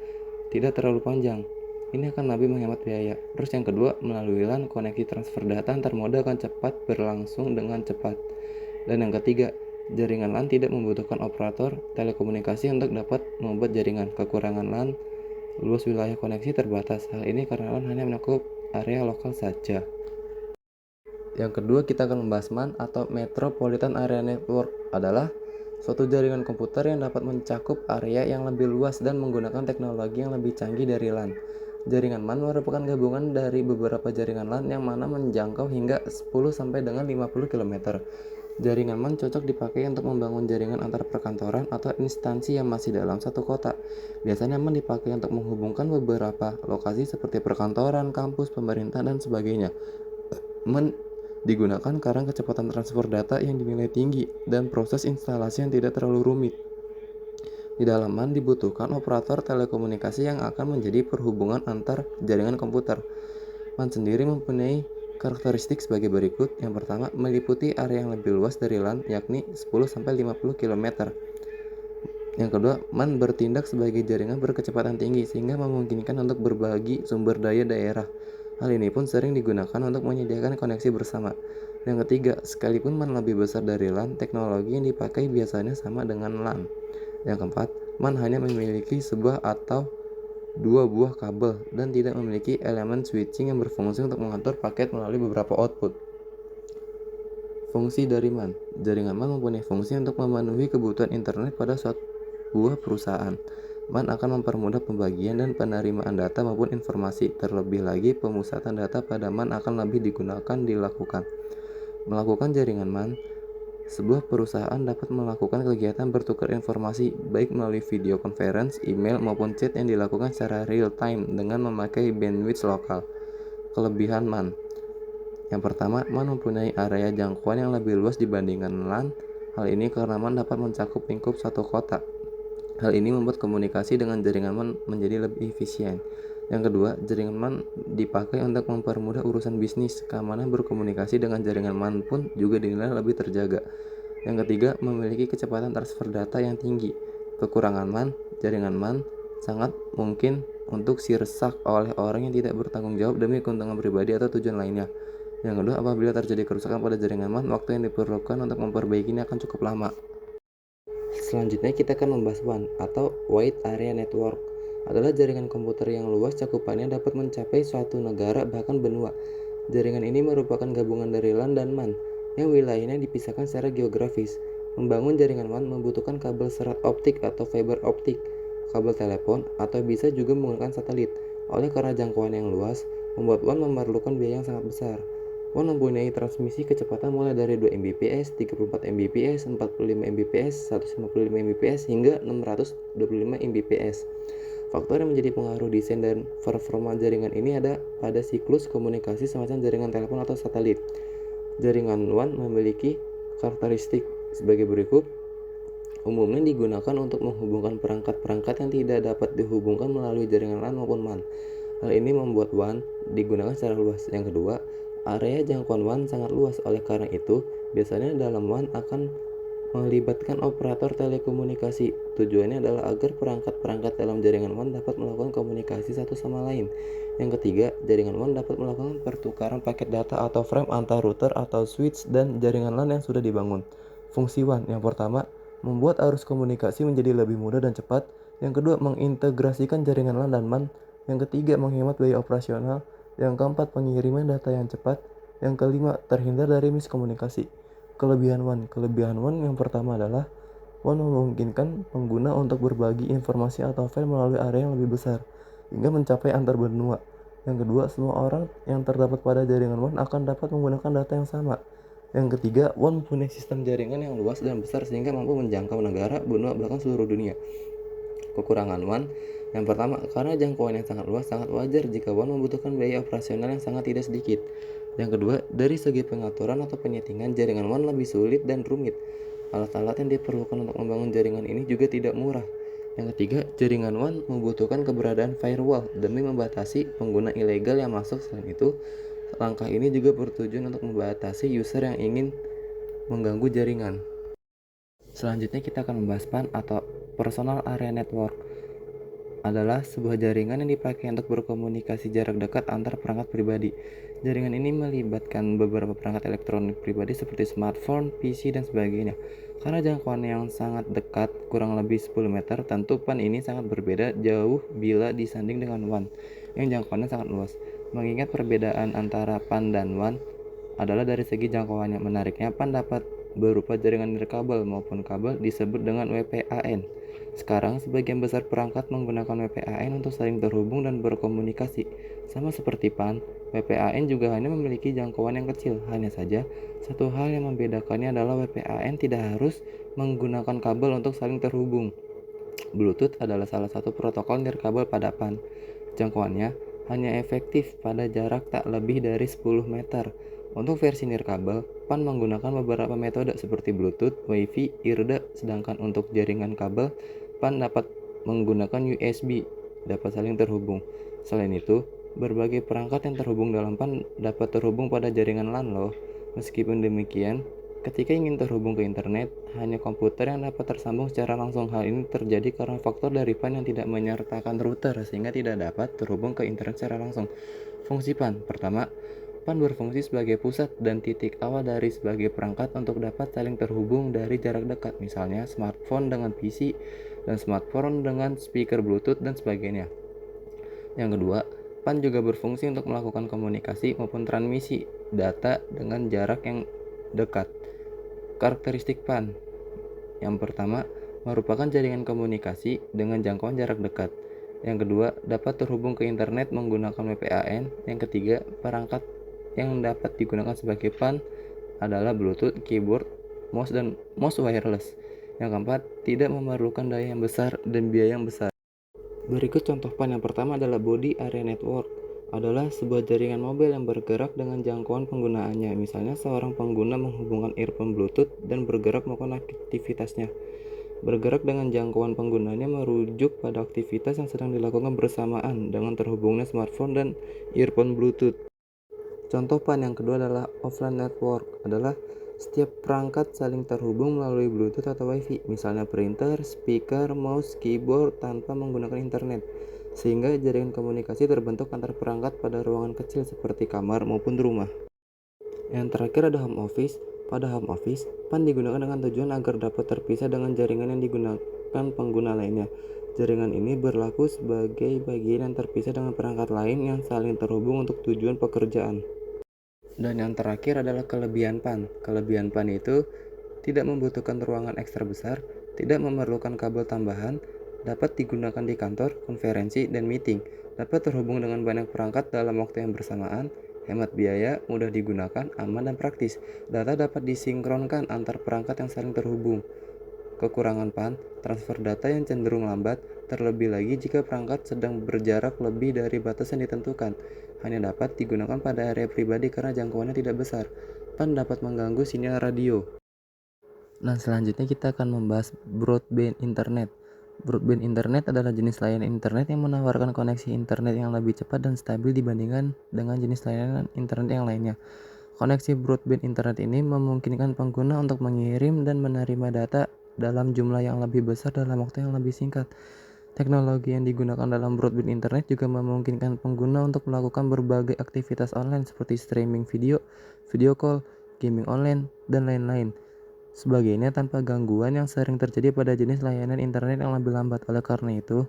tidak terlalu panjang. Ini akan lebih menghemat biaya. Terus yang kedua, melalui LAN, koneksi transfer data antar moda akan cepat berlangsung dengan cepat. Dan yang ketiga, jaringan LAN tidak membutuhkan operator telekomunikasi untuk dapat membuat jaringan. Kekurangan LAN, luas wilayah koneksi terbatas. Hal ini karena LAN hanya mencakup area lokal saja. Yang kedua, kita akan membahas MAN atau Metropolitan Area Network adalah suatu jaringan komputer yang dapat mencakup area yang lebih luas dan menggunakan teknologi yang lebih canggih dari LAN. Jaringan MAN merupakan gabungan dari beberapa jaringan LAN yang mana menjangkau hingga 10 sampai dengan 50 km. Jaringan MAN cocok dipakai untuk membangun jaringan antar perkantoran atau instansi yang masih dalam satu kota. Biasanya MAN dipakai untuk menghubungkan beberapa lokasi seperti perkantoran, kampus, pemerintah, dan sebagainya. MAN digunakan karena kecepatan transfer data yang dinilai tinggi dan proses instalasi yang tidak terlalu rumit. Di dalam MAN dibutuhkan operator telekomunikasi yang akan menjadi perhubungan antar jaringan komputer. MAN sendiri mempunyai karakteristik sebagai berikut. Yang pertama, meliputi area yang lebih luas dari LAN, yakni 10-50 km. Yang kedua, MAN bertindak sebagai jaringan berkecepatan tinggi sehingga memungkinkan untuk berbagi sumber daya daerah. Hal ini pun sering digunakan untuk menyediakan koneksi bersama. Yang ketiga, sekalipun MAN lebih besar dari LAN, teknologi yang dipakai biasanya sama dengan LAN. Yang keempat, MAN hanya memiliki sebuah atau dua buah kabel dan tidak memiliki elemen switching yang berfungsi untuk mengatur paket melalui beberapa output. Fungsi dari MAN. Jaringan MAN mempunyai fungsi untuk memenuhi kebutuhan internet pada suatu buah perusahaan. MAN akan mempermudah pembagian dan penerimaan data maupun informasi. Terlebih lagi, pemusatan data pada MAN akan lebih dilakukan. Melakukan jaringan MAN, sebuah perusahaan dapat melakukan kegiatan bertukar informasi baik melalui video conference, email, maupun chat yang dilakukan secara real time dengan memakai bandwidth lokal. Kelebihan MAN. Yang pertama, MAN mempunyai area jangkauan yang lebih luas dibandingkan LAN. Hal ini karena MAN dapat mencakup lingkup satu kota. Hal ini membuat komunikasi dengan jaringan MAN menjadi lebih efisien. Yang kedua, jaringan MAN dipakai untuk mempermudah urusan bisnis. Keamanan berkomunikasi dengan jaringan MAN pun juga dinilai lebih terjaga. Yang ketiga, memiliki kecepatan transfer data yang tinggi. Kekurangan MAN, jaringan MAN sangat mungkin untuk dirusak oleh orang yang tidak bertanggung jawab demi keuntungan pribadi atau tujuan lainnya. Yang kedua, apabila terjadi kerusakan pada jaringan MAN, waktu yang diperlukan untuk memperbaikinya akan cukup lama. Selanjutnya kita akan membahas WAN atau Wide Area Network. Adalah jaringan komputer yang luas cakupannya dapat mencapai suatu negara bahkan benua. Jaringan ini merupakan gabungan dari LAN dan MAN yang wilayahnya dipisahkan secara geografis. Membangun jaringan WAN membutuhkan kabel serat optik atau fiber optik, kabel telepon, atau bisa juga menggunakan satelit. Oleh karena jangkauan yang luas, membuat WAN memerlukan biaya yang sangat besar. WAN mempunyai transmisi kecepatan mulai dari 2 Mbps, 34 Mbps, 45 Mbps, 155 Mbps, hingga 625 Mbps. Faktor yang menjadi pengaruh desain dan performa jaringan ini ada pada siklus komunikasi semacam jaringan telepon atau satelit. Jaringan WAN memiliki karakteristik sebagai berikut. Umumnya digunakan untuk menghubungkan perangkat-perangkat yang tidak dapat dihubungkan melalui jaringan LAN maupun MAN. Hal ini membuat WAN digunakan secara luas. Yang kedua, area jangkauan WAN sangat luas. Oleh karena itu, biasanya dalam WAN akan melibatkan operator telekomunikasi. Tujuannya adalah agar perangkat-perangkat dalam jaringan WAN dapat melakukan komunikasi satu sama lain. Yang ketiga, jaringan WAN dapat melakukan pertukaran paket data atau frame antar router atau switch dan jaringan LAN yang sudah dibangun. Fungsi WAN yang pertama, membuat arus komunikasi menjadi lebih mudah dan cepat. Yang kedua, mengintegrasikan jaringan LAN dan MAN. Yang ketiga, menghemat biaya operasional. Yang keempat, pengiriman data yang cepat. Yang kelima, terhindar dari miskomunikasi. Kelebihan WAN yang pertama adalah WAN memungkinkan pengguna untuk berbagi informasi atau file melalui area yang lebih besar, hingga mencapai antar benua. Yang kedua, semua orang yang terdapat pada jaringan WAN akan dapat menggunakan data yang sama. Yang ketiga, WAN mempunyai sistem jaringan yang luas dan besar sehingga mampu menjangkau negara, benua, bahkan seluruh dunia. Kekurangan WAN yang pertama, karena jangkauan yang sangat luas, sangat wajar jika WAN membutuhkan biaya operasional yang sangat tidak sedikit. Yang kedua, dari segi pengaturan atau penyetingan, jaringan WAN lebih sulit dan rumit. Alat-alat yang diperlukan untuk membangun jaringan ini juga tidak murah. Yang ketiga, jaringan WAN membutuhkan keberadaan firewall demi membatasi pengguna ilegal yang masuk. Selain itu, langkah ini juga bertujuan untuk membatasi user yang ingin mengganggu jaringan. Selanjutnya kita akan membahas PAN atau Personal Area Network. Adalah sebuah jaringan yang dipakai untuk berkomunikasi jarak dekat antar perangkat pribadi. Jaringan ini melibatkan beberapa perangkat elektronik pribadi seperti smartphone, PC, dan sebagainya. Karena jangkauan yang sangat dekat, kurang lebih 10 meter, tentu PAN ini sangat berbeda jauh bila disanding dengan WAN yang jangkauannya sangat luas. Mengingat perbedaan antara PAN dan WAN adalah dari segi jangkauannya. Menariknya, PAN dapat berupa jaringan nirkabel maupun kabel disebut dengan WPAN. Sekarang, sebagian besar perangkat menggunakan WPAN untuk saling terhubung dan berkomunikasi. Sama seperti PAN, WPAN juga hanya memiliki jangkauan yang kecil. Hanya saja, satu hal yang membedakannya adalah WPAN tidak harus menggunakan kabel untuk saling terhubung. Bluetooth adalah salah satu protokol nirkabel pada PAN. Jangkauannya hanya efektif pada jarak tak lebih dari 10 meter. Untuk versi nirkabel, PAN menggunakan beberapa metode seperti Bluetooth, Wi-Fi, IRDA, sedangkan untuk jaringan kabel, PAN dapat menggunakan USB, dapat saling terhubung. Selain itu, berbagai perangkat yang terhubung dalam PAN dapat terhubung pada jaringan LAN loh. Meskipun demikian, ketika ingin terhubung ke internet, hanya komputer yang dapat tersambung secara langsung. Hal ini terjadi karena faktor dari PAN yang tidak menyertakan router, sehingga tidak dapat terhubung ke internet secara langsung. Fungsi PAN pertama, PAN berfungsi sebagai pusat dan titik awal dari sebagai perangkat untuk dapat saling terhubung dari jarak dekat, misalnya smartphone dengan PC dan smartphone dengan speaker Bluetooth dan sebagainya. Yang kedua, PAN juga berfungsi untuk melakukan komunikasi maupun transmisi data dengan jarak yang dekat. Karakteristik PAN yang pertama, merupakan jaringan komunikasi dengan jangkauan jarak dekat. Yang kedua, dapat terhubung ke internet menggunakan WPAN. Yang ketiga, perangkat yang dapat digunakan sebagai PAN adalah Bluetooth, keyboard, mouse, dan mouse wireless. Yang keempat, tidak memerlukan daya yang besar dan biaya yang besar. Berikut contoh PAN. Yang pertama adalah Body Area Network. Adalah sebuah jaringan mobil yang bergerak dengan jangkauan penggunaannya. Misalnya seorang pengguna menghubungkan earphone Bluetooth dan bergerak melakukan aktivitasnya. Bergerak dengan jangkauan penggunanya merujuk pada aktivitas yang sedang dilakukan bersamaan dengan terhubungnya smartphone dan earphone Bluetooth. Contoh PAN yang kedua adalah offline network, adalah setiap perangkat saling terhubung melalui Bluetooth atau Wi-Fi, misalnya printer, speaker, mouse, keyboard tanpa menggunakan internet, sehingga jaringan komunikasi terbentuk antar perangkat pada ruangan kecil seperti kamar maupun rumah. Yang terakhir ada home office. Pada home office, PAN digunakan dengan tujuan agar dapat terpisah dengan jaringan yang digunakan pengguna lainnya. Jaringan ini berlaku sebagai bagian yang terpisah dengan perangkat lain yang saling terhubung untuk tujuan pekerjaan. Dan yang terakhir adalah kelebihan PAN. Kelebihan PAN itu tidak membutuhkan ruangan ekstra besar, tidak memerlukan kabel tambahan, dapat digunakan di kantor, konferensi, dan meeting, dapat terhubung dengan banyak perangkat dalam waktu yang bersamaan, hemat biaya, mudah digunakan, aman, dan praktis. Data dapat disinkronkan antar perangkat yang saling terhubung. Kekurangan PAN, transfer data yang cenderung lambat, terlebih lagi jika perangkat sedang berjarak lebih dari batas yang ditentukan. Hanya dapat digunakan pada area pribadi karena jangkauannya tidak besar. PAN dapat mengganggu sinyal radio. Nah, selanjutnya kita akan membahas broadband internet. Broadband internet adalah jenis layanan internet yang menawarkan koneksi internet yang lebih cepat dan stabil dibandingkan dengan jenis layanan internet yang lainnya. Koneksi broadband internet ini memungkinkan pengguna untuk mengirim dan menerima data dalam jumlah yang lebih besar dalam waktu yang lebih singkat. Teknologi yang digunakan dalam broadband internet juga memungkinkan pengguna untuk melakukan berbagai aktivitas online seperti streaming video, video call, gaming online, dan lain-lain. Sebagainya tanpa gangguan yang sering terjadi pada jenis layanan internet yang lebih lambat. Oleh karena itu,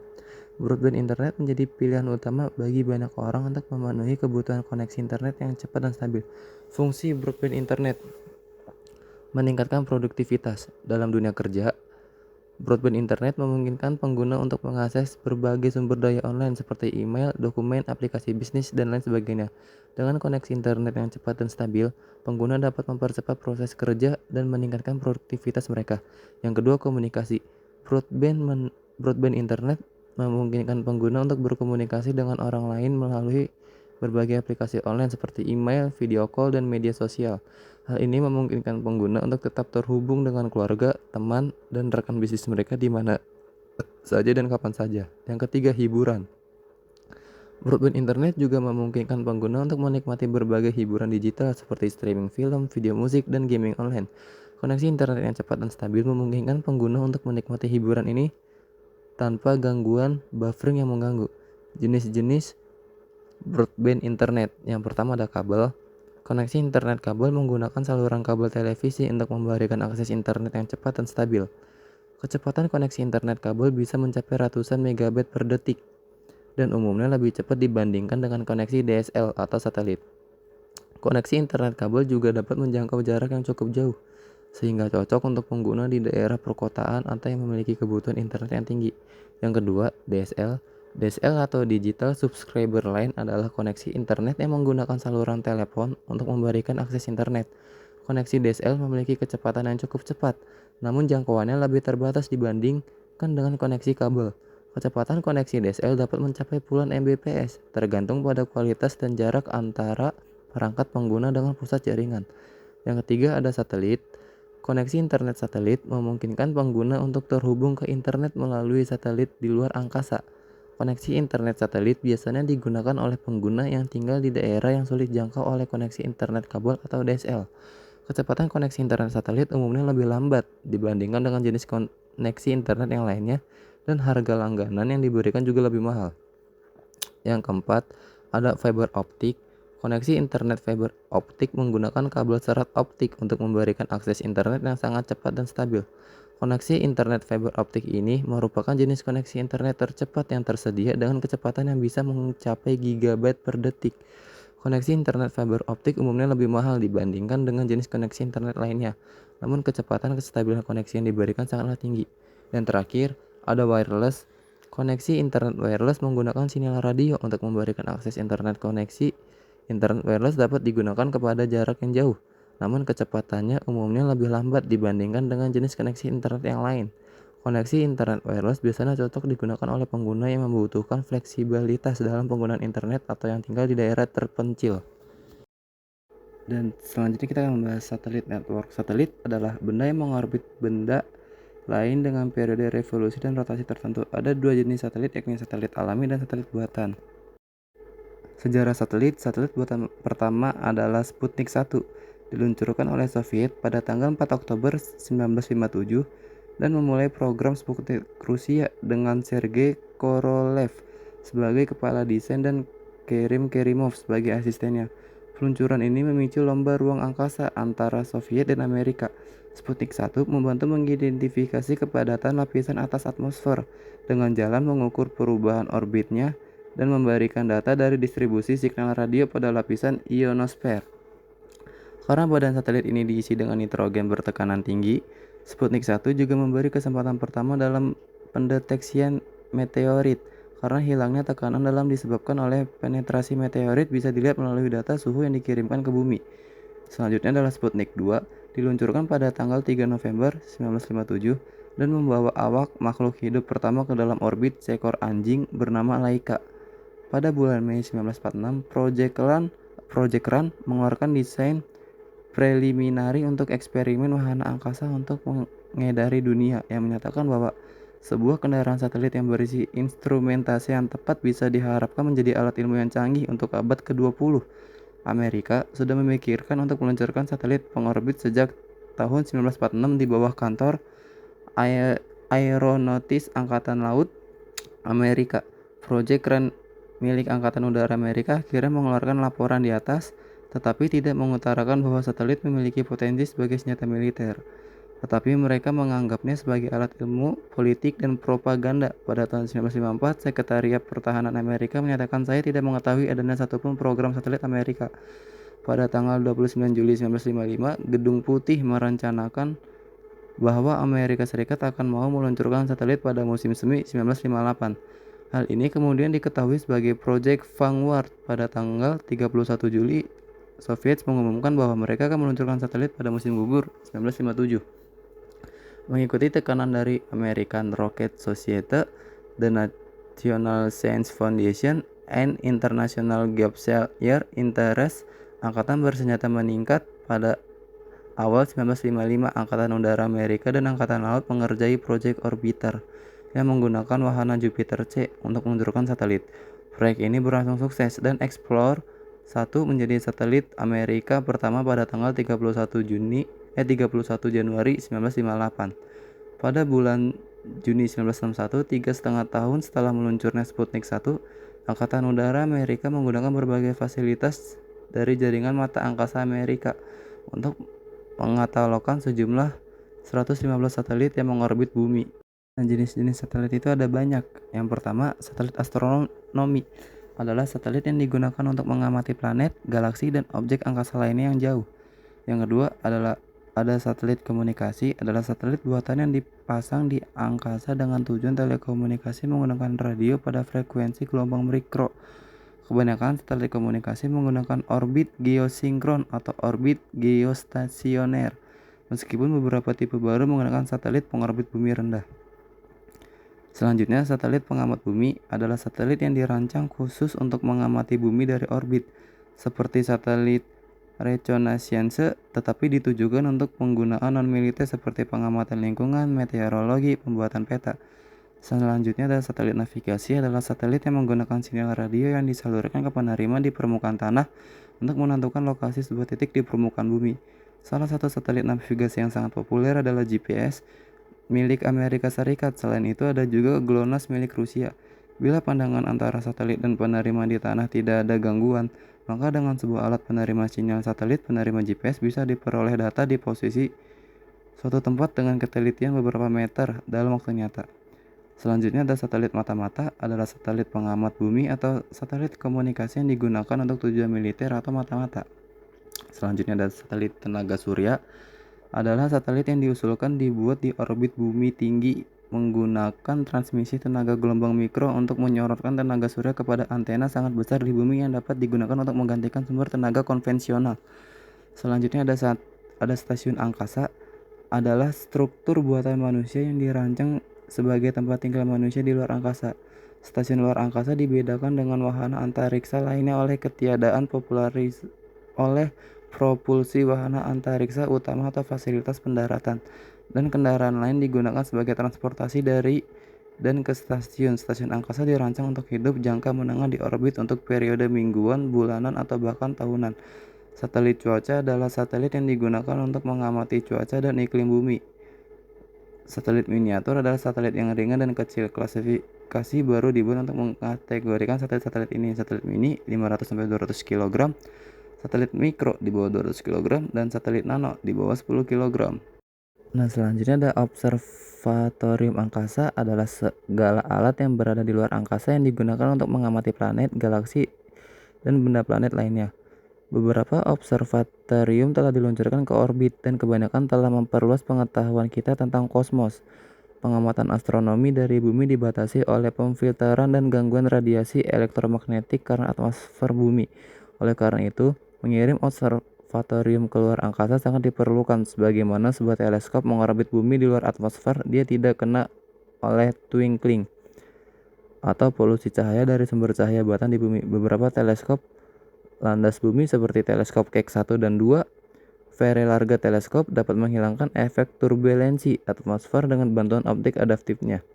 broadband internet menjadi pilihan utama bagi banyak orang untuk memenuhi kebutuhan koneksi internet yang cepat dan stabil. Fungsi broadband internet meningkatkan produktivitas dalam dunia kerja. Broadband internet memungkinkan pengguna untuk mengakses berbagai sumber daya online seperti email, dokumen, aplikasi bisnis, dan lain sebagainya. Dengan koneksi internet yang cepat dan stabil, pengguna dapat mempercepat proses kerja dan meningkatkan produktivitas mereka. Yang kedua, komunikasi. Broadband internet memungkinkan pengguna untuk berkomunikasi dengan orang lain melalui berbagai aplikasi online seperti email, video call, dan media sosial. Hal ini memungkinkan pengguna untuk tetap terhubung dengan keluarga, teman, dan rekan bisnis mereka di mana saja dan kapan saja. Yang ketiga, hiburan. Broadband internet juga memungkinkan pengguna untuk menikmati berbagai hiburan digital seperti streaming film, video musik, dan gaming online. Koneksi internet yang cepat dan stabil memungkinkan pengguna untuk menikmati hiburan ini tanpa gangguan buffering yang mengganggu. Jenis-jenis broadband internet. Yang pertama ada kabel. Koneksi internet kabel menggunakan saluran kabel televisi untuk memberikan akses internet yang cepat dan stabil. Kecepatan koneksi internet kabel bisa mencapai ratusan megabit per detik dan umumnya lebih cepat dibandingkan dengan koneksi DSL atau satelit. Koneksi internet kabel juga dapat menjangkau jarak yang cukup jauh, sehingga cocok untuk pengguna di daerah perkotaan atau yang memiliki kebutuhan internet yang tinggi. Yang kedua, DSL. DSL atau Digital Subscriber Line adalah koneksi internet yang menggunakan saluran telepon untuk memberikan akses internet. Koneksi DSL memiliki kecepatan yang cukup cepat, namun jangkauannya lebih terbatas dibandingkan dengan koneksi kabel. Kecepatan koneksi DSL dapat mencapai puluhan Mbps, tergantung pada kualitas dan jarak antara perangkat pengguna dengan pusat jaringan. Yang ketiga ada satelit. Koneksi internet satelit memungkinkan pengguna untuk terhubung ke internet melalui satelit di luar angkasa. Koneksi internet satelit biasanya digunakan oleh pengguna yang tinggal di daerah yang sulit jangkau oleh koneksi internet kabel atau DSL. Kecepatan koneksi internet satelit umumnya lebih lambat dibandingkan dengan jenis koneksi internet yang lainnya, dan harga langganan yang diberikan juga lebih mahal. Yang keempat, ada fiber optik. Koneksi internet fiber optik menggunakan kabel serat optik untuk memberikan akses internet yang sangat cepat dan stabil. Koneksi internet fiber optik ini merupakan jenis koneksi internet tercepat yang tersedia dengan kecepatan yang bisa mencapai gigabyte per detik. Koneksi internet fiber optik umumnya lebih mahal dibandingkan dengan jenis koneksi internet lainnya, namun kecepatan dan kestabilan koneksi yang diberikan sangatlah tinggi. Yang terakhir, ada wireless. Koneksi internet wireless menggunakan sinyal radio untuk memberikan akses internet. Koneksi internet wireless dapat digunakan kepada jarak yang jauh, namun kecepatannya umumnya lebih lambat dibandingkan dengan jenis koneksi internet yang lain. Koneksi internet wireless biasanya cocok digunakan oleh pengguna yang membutuhkan fleksibilitas dalam penggunaan internet atau yang tinggal di daerah terpencil. Dan selanjutnya kita akan membahas satelit network. Satelit adalah benda yang mengorbit benda lain dengan periode revolusi dan rotasi tertentu. Ada dua jenis satelit, yakni satelit alami dan satelit buatan. Sejarah satelit buatan pertama adalah Sputnik 1, diluncurkan oleh Soviet pada tanggal 4 Oktober 1957 dan memulai program Sputnik Rusia dengan Sergei Korolev sebagai kepala desain dan Kerim Kerimov sebagai asistennya. Peluncuran ini memicu lomba ruang angkasa antara Soviet dan Amerika. Sputnik 1 membantu mengidentifikasi kepadatan lapisan atas atmosfer dengan jalan mengukur perubahan orbitnya dan memberikan data dari distribusi signal radio pada lapisan ionosfer. Karena badan satelit ini diisi dengan nitrogen bertekanan tinggi, Sputnik 1 juga memberi kesempatan pertama dalam pendeteksian meteorit. Karena hilangnya tekanan dalam disebabkan oleh penetrasi meteorit bisa dilihat melalui data suhu yang dikirimkan ke bumi. Selanjutnya adalah Sputnik 2, diluncurkan pada tanggal 3 November 1957 dan membawa awak makhluk hidup pertama ke dalam orbit, seekor anjing bernama Laika. Pada bulan Mei 1946, Project Run mengeluarkan desain preliminari untuk eksperimen wahana angkasa untuk mengedari dunia yang menyatakan bahwa sebuah kendaraan satelit yang berisi instrumentasi yang tepat bisa diharapkan menjadi alat ilmu yang canggih untuk abad ke-20. Amerika sudah memikirkan untuk meluncurkan satelit pengorbit sejak tahun 1946 di bawah kantor Aeronautis Angkatan Laut Amerika. Proyek keren milik Angkatan Udara Amerika akhirnya mengeluarkan laporan di atas, tetapi tidak mengutarakan bahwa satelit memiliki potensi sebagai senjata militer. Tetapi mereka menganggapnya sebagai alat ilmu, politik, dan propaganda. Pada tahun 1954, Sekretariat Pertahanan Amerika menyatakan saya tidak mengetahui adanya satupun program satelit Amerika. Pada tanggal 29 Juli 1955, Gedung Putih merencanakan bahwa Amerika Serikat akan mau meluncurkan satelit pada musim semi 1958. Hal ini kemudian diketahui sebagai Project Vanguard. Pada tanggal 31 Juli, Soviet mengumumkan bahwa mereka akan meluncurkan satelit pada musim gugur 1957. Mengikuti tekanan dari American Rocket Society, the National Science Foundation, and International Gapshare Interest, Angkatan Bersenjata meningkat. Pada awal 1955, Angkatan Udara Amerika dan Angkatan Laut mengerjai proyek Orbiter yang menggunakan wahana Jupiter C untuk meluncurkan satelit. Proyek ini berlangsung sukses dan Explorer 1 menjadi satelit Amerika pertama pada tanggal 31 Januari 1958. Pada bulan Juni 1961, 3,5 tahun setelah meluncurnya Sputnik 1, Angkatan Udara Amerika menggunakan berbagai fasilitas dari jaringan mata angkasa Amerika untuk mengatalogkan sejumlah 115 satelit yang mengorbit bumi. Nah, jenis-jenis satelit itu ada banyak. Yang pertama, satelit astronomi adalah satelit yang digunakan untuk mengamati planet, galaksi, dan objek angkasa lainnya yang jauh. Yang kedua adalah ada satelit komunikasi, adalah satelit buatan yang dipasang di angkasa dengan tujuan telekomunikasi menggunakan radio pada frekuensi gelombang mikro. Kebanyakan satelit komunikasi menggunakan orbit geosinkron atau orbit geostasioner, meskipun beberapa tipe baru menggunakan satelit pengorbit bumi rendah. Selanjutnya, satelit pengamat bumi adalah satelit yang dirancang khusus untuk mengamati bumi dari orbit, seperti satelit reconnaissance, tetapi ditujukan untuk penggunaan non-militer seperti pengamatan lingkungan, meteorologi, pembuatan peta. Selanjutnya ada satelit navigasi, adalah satelit yang menggunakan sinyal radio yang disalurkan ke penerima di permukaan tanah untuk menentukan lokasi sebuah titik di permukaan bumi. Salah satu satelit navigasi yang sangat populer adalah GPS milik Amerika Serikat. Selain itu ada juga GLONASS milik Rusia. Bila pandangan antara satelit dan penerima di tanah tidak ada gangguan, maka dengan sebuah alat penerima sinyal satelit, penerima GPS bisa diperoleh data di posisi suatu tempat dengan ketelitian beberapa meter dalam waktu nyata. Selanjutnya ada satelit mata-mata, adalah satelit pengamat bumi atau satelit komunikasi yang digunakan untuk tujuan militer atau mata-mata. Selanjutnya ada satelit tenaga surya, adalah satelit yang diusulkan dibuat di orbit bumi tinggi menggunakan transmisi tenaga gelombang mikro untuk menyorotkan tenaga surya kepada antena sangat besar di bumi yang dapat digunakan untuk menggantikan sumber tenaga konvensional. Selanjutnya ada stasiun angkasa, adalah struktur buatan manusia yang dirancang sebagai tempat tinggal manusia di luar angkasa. Stasiun luar angkasa dibedakan dengan wahana antariksa lainnya oleh ketiadaan propulsi wahana antariksa utama atau fasilitas pendaratan, dan kendaraan lain digunakan sebagai transportasi dari dan ke stasiun. Stasiun angkasa dirancang untuk hidup jangka menengah di orbit untuk periode mingguan, bulanan, atau bahkan tahunan. Satelit cuaca adalah satelit yang digunakan untuk mengamati cuaca dan iklim bumi. Satelit miniatur adalah satelit yang ringan dan kecil. Klasifikasi baru dibuat untuk mengkategorikan satelit-satelit ini. Satelit mini 500-200 kg, satelit mikro di bawah 200 kg, dan satelit nano di bawah 10 kg. Nah, selanjutnya ada observatorium angkasa, adalah segala alat yang berada di luar angkasa yang digunakan untuk mengamati planet, galaksi, dan benda planet lainnya. Beberapa observatorium telah diluncurkan ke orbit dan kebanyakan telah memperluas pengetahuan kita tentang kosmos. Pengamatan astronomi dari bumi dibatasi oleh pemfilteran dan gangguan radiasi elektromagnetik karena atmosfer bumi. Oleh karena itu, mengirim observatorium ke luar angkasa sangat diperlukan. Sebagaimana sebuah teleskop mengorbit bumi di luar atmosfer, dia tidak kena oleh twinkling atau polusi cahaya dari sumber cahaya buatan di bumi. Beberapa teleskop landas bumi seperti teleskop Keck 1 dan 2, Very Large Telescope, dapat menghilangkan efek turbulensi atmosfer dengan bantuan optik adaptifnya.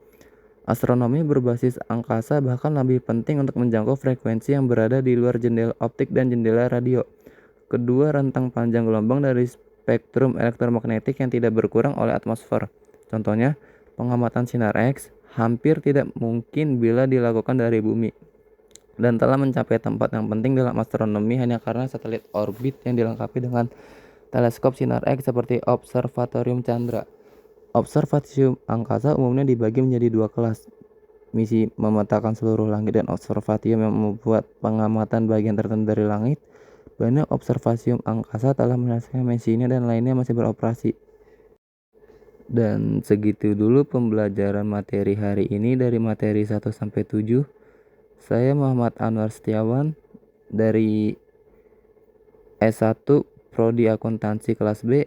Astronomi berbasis angkasa bahkan lebih penting untuk menjangkau frekuensi yang berada di luar jendela optik dan jendela radio. Kedua, rentang panjang gelombang dari spektrum elektromagnetik yang tidak berkurang oleh atmosfer. Contohnya, pengamatan sinar X hampir tidak mungkin bila dilakukan dari bumi dan telah mencapai tempat yang penting dalam astronomi hanya karena satelit orbit yang dilengkapi dengan teleskop sinar X seperti Observatorium Chandra. Observatorium angkasa umumnya dibagi menjadi dua kelas, misi memetakan seluruh langit dan observatorium yang membuat pengamatan bagian tertentu dari langit. Banyak observatorium angkasa telah menyelesaikan misinya dan lainnya masih beroperasi. Dan segitu dulu pembelajaran materi hari ini dari materi 1 sampai 7. Saya Muhammad Anwar Setiawan dari S1 Prodi Akuntansi kelas B.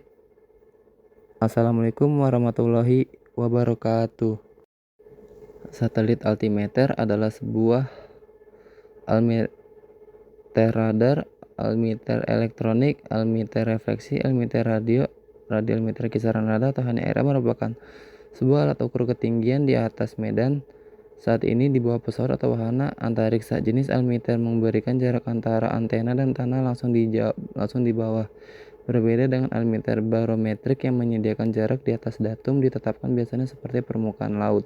Assalamualaikum warahmatullahi wabarakatuh. Satelit altimeter adalah sebuah almeter radar, almeter elektronik, almeter refleksi, almeter radio, radiometer kisaran radar atau hanya era merupakan sebuah alat ukur ketinggian di atas medan. Saat ini di bawah pesawat atau wahana antariksa. Jenis almeter memberikan jarak antara antena dan tanah langsung di bawah. Berbeda dengan almeter barometrik yang menyediakan jarak di atas datum ditetapkan biasanya seperti permukaan laut.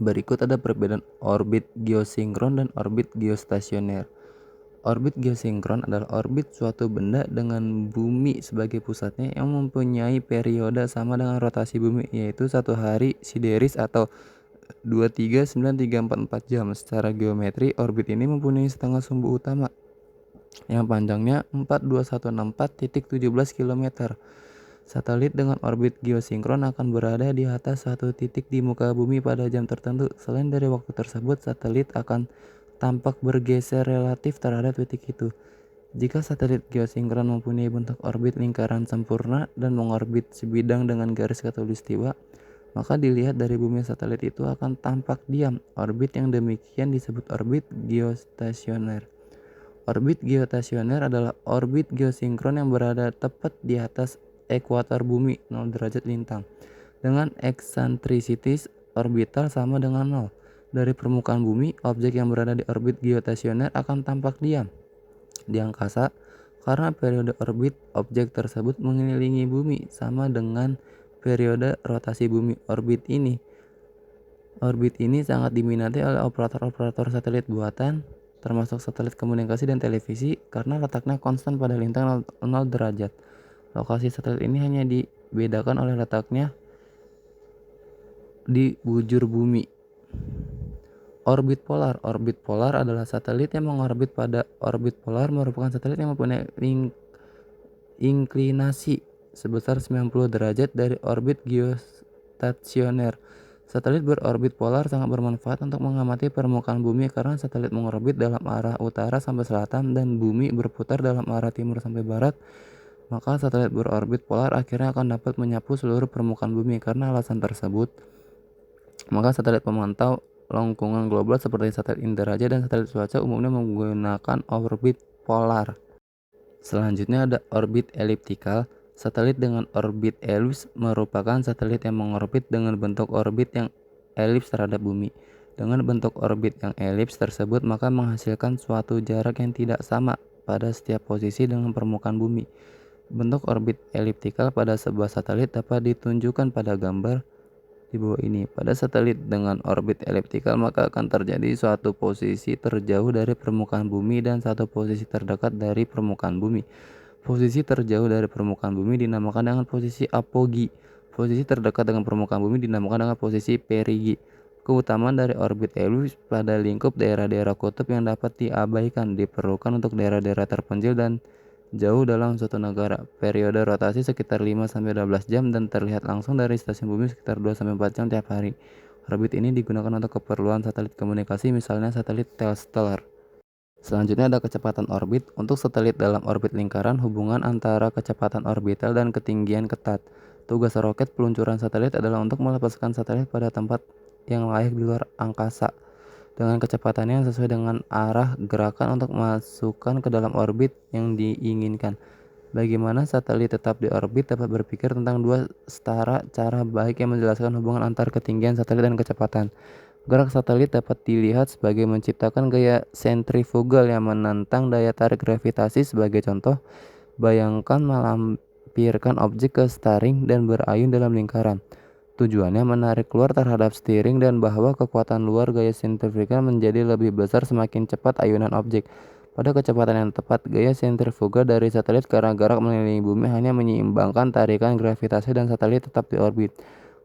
Berikut ada perbedaan orbit geosinkron dan orbit geostasioner. Orbit geosinkron adalah orbit suatu benda dengan bumi sebagai pusatnya yang mempunyai periode sama dengan rotasi bumi, yaitu 1 hari sideris atau 239344 jam. Secara geometri, orbit ini mempunyai setengah sumbu utama yang panjangnya 42164,17 km. Satelit dengan orbit geosinkron akan berada di atas satu titik di muka bumi pada jam tertentu. Selain dari waktu tersebut, satelit akan tampak bergeser relatif terhadap titik itu. Jika satelit geosinkron mempunyai bentuk orbit lingkaran sempurna dan mengorbit sebidang dengan garis khatulistiwa, maka dilihat dari bumi satelit itu akan tampak diam. Orbit yang demikian disebut orbit geostasioner. Orbit geostasioner adalah orbit geosinkron yang berada tepat di atas ekuator bumi 0 derajat lintang dengan eksentrisitas orbital sama dengan 0. Dari permukaan bumi, objek yang berada di orbit geostasioner akan tampak diam di angkasa karena periode orbit objek tersebut mengelilingi bumi sama dengan periode rotasi bumi. Orbit ini sangat diminati oleh operator-operator satelit buatan, termasuk satelit komunikasi dan televisi, karena letaknya konstan pada lintang 0 derajat. Lokasi satelit ini hanya dibedakan oleh letaknya di bujur bumi. Orbit polar. Orbit polar adalah satelit yang mengorbit pada orbit polar, merupakan satelit yang mempunyai inklinasi sebesar 90 derajat dari orbit geostasioner. Satelit berorbit polar sangat bermanfaat untuk mengamati permukaan bumi karena satelit mengorbit dalam arah utara sampai selatan dan bumi berputar dalam arah timur sampai barat. Maka satelit berorbit polar akhirnya akan dapat menyapu seluruh permukaan bumi. Karena alasan tersebut, maka satelit pemantau lengkungan global seperti satelit Indraja dan satelit cuaca umumnya menggunakan orbit polar. Selanjutnya ada orbit eliptikal. Satelit dengan orbit elips merupakan satelit yang mengorbit dengan bentuk orbit yang elips terhadap bumi. Dengan bentuk orbit yang elips tersebut maka menghasilkan suatu jarak yang tidak sama pada setiap posisi dengan permukaan bumi. Bentuk orbit eliptikal pada sebuah satelit dapat ditunjukkan pada gambar di bawah ini. Pada satelit dengan orbit eliptikal maka akan terjadi suatu posisi terjauh dari permukaan bumi dan satu posisi terdekat dari permukaan bumi. Posisi terjauh dari permukaan bumi dinamakan dengan posisi apogi. Posisi terdekat dengan permukaan bumi dinamakan dengan posisi perigi. Keutamaan dari orbit elips pada lingkup daerah-daerah kutub yang dapat diabaikan diperlukan untuk daerah-daerah terpencil dan jauh dalam suatu negara. Periode rotasi sekitar 5-12 jam dan terlihat langsung dari stasiun bumi sekitar 2-4 jam tiap hari. Orbit ini digunakan untuk keperluan satelit komunikasi, misalnya satelit Telstar. Selanjutnya ada kecepatan orbit. Untuk satelit dalam orbit lingkaran, hubungan antara kecepatan orbital dan ketinggian ketat. Tugas roket peluncuran satelit adalah untuk melepaskan satelit pada tempat yang layak di luar angkasa dengan kecepatannya yang sesuai dengan arah gerakan untuk masukkan ke dalam orbit yang diinginkan. Bagaimana satelit tetap di orbit dapat berpikir tentang dua setara cara baik yang menjelaskan hubungan antar ketinggian satelit dan kecepatan. Gerak satelit dapat dilihat sebagai menciptakan gaya sentrifugal yang menantang daya tarik gravitasi. Sebagai contoh, bayangkan melampirkan objek ke steering dan berayun dalam lingkaran. Tujuannya menarik keluar terhadap steering dan bahwa kekuatan luar gaya sentrifugal menjadi lebih besar semakin cepat ayunan objek. Pada kecepatan yang tepat, gaya sentrifuga dari satelit karena gerak mengelilingi bumi hanya menyeimbangkan tarikan gravitasi dan satelit tetap di orbit.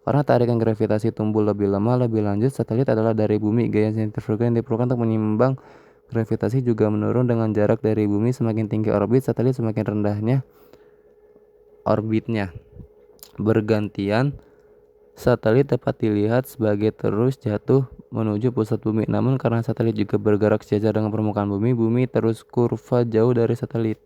Karena tarikan gravitasi tumbuh lebih lemah lebih lanjut, satelit adalah dari bumi. Gaya sentrifuga yang diperlukan untuk menyeimbang gravitasi juga menurun dengan jarak dari bumi. Semakin tinggi orbit satelit, semakin rendahnya orbitnya. Bergantian, satelit dapat dilihat sebagai terus jatuh menuju pusat bumi. Namun karena satelit juga bergerak sejajar dengan permukaan bumi, bumi terus kurva jauh dari satelit.